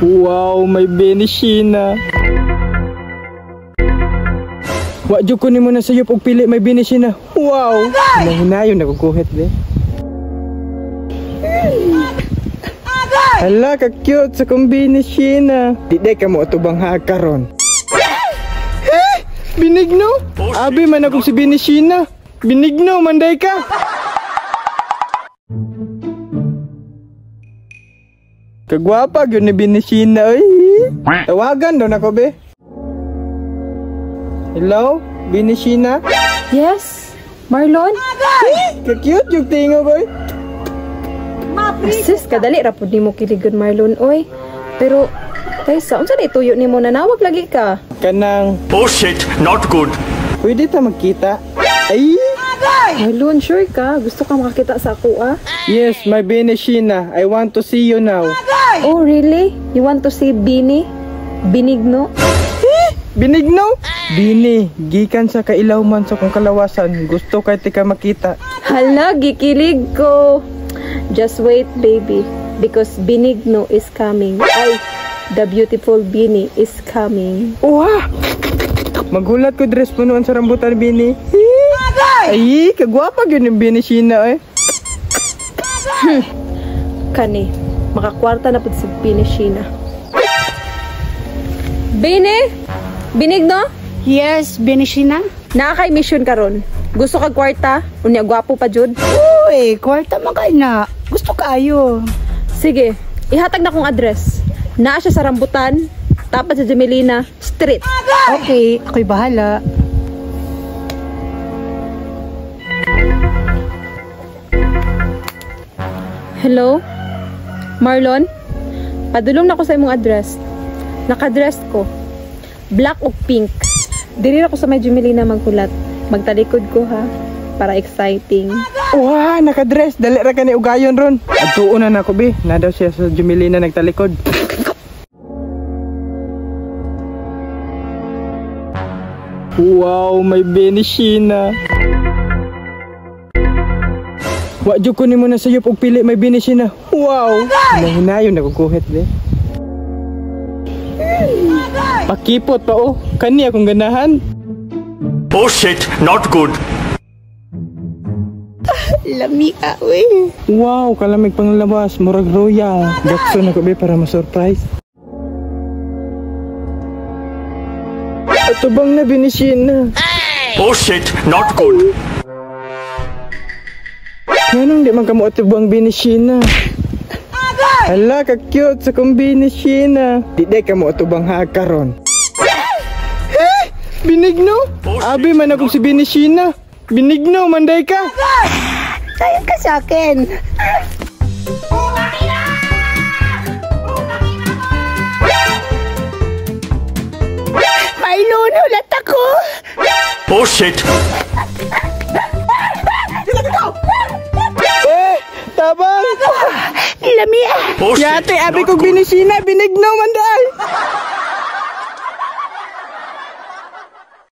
Wow, may binisina. Wadyo ko nimo na sayop og pili may binisina. Wow. Mahinayon nakukuhit be. Hala, ka-cute sa kong binisina. Di ka mo atubang hakaron. Binigno? Abi man akong si binisina. Binigno, manday ka. Kagwapa yun ni binisina, oy. Tawagan daw na ko, be. Hello? Binisina? Yes? Marlon? Ka-cute yung tingo, boy. Sis, kadali rapod ni mo kiligon, Marlon, oy. Pero, Tessa, unsa na ituyo ni mo nanawag lagi ka? Kanang... Oh shit, not good. Pwede ta magkita? Ay! Marlon, sure ka? Gusto ka makakita sa ako, ah? Yes, my binisina. I want to see you now. Oh, really? You want to see Bini? Binigno? Binigno? Bini, gikan sa kailaw man sa kong kalawasan. Gusto kay tika makita. Hala, gikilig ko. Just wait, baby. Because Binigno is coming. Ay, the beautiful Bini is coming. Uha! Maghulat ko dress punuan sa rambutan, Bini. Ay, kagwapa yun yung binisina, eh. Kani, makakwarta na po si Binisina. Bini? Binigno? Yes, Binisina. Nakakay mission karon. Gusto kag kwarta? Unya gwapo pa jud. Uy, kwarta man kay na. Gusto kaayo. Sige, ihatag na kong address. Naa siya sa rambutan, tapat sa Jamelina Street. Okay, ako'y bahala. Hello? Marlon? Padulong na ko sa imong address. Naka-dress ko. Black o pink. Diri ako sa may Jamelina magkulat. Magtalikod ko ha. Para exciting. Uha, nakadress. Dali ra ka ni ugayon ron. At tuunan na ako, be. Na daw siya sa Jamelina nagtalikod. Wow, may binisina. Wadyo ko nimo na sayop og pili may binisina. Wow. Mahinayon nakukuhit, be. Pakipot pa, oh. Kani akong ganahan. Oh shit, not good. Lami ka, uy. Wow, kalamig panglabas. Murag royal. Jackson ako, be, para ma-surprise. Ito bang na binisina? Oh shit, not good. Nganong di man kamo atubang binisina? Hala, ka-cute sa kong binisina. Di kamo atubang hakaron. Binigno? Abi man akong si binisina. Binigno, manday ka. Kaya ka sa akin. Marlon, ulat ako. Oh shit. Tabang! Lami. Oh shit, Yate, abi not kong good. binisina. Binigno, manday.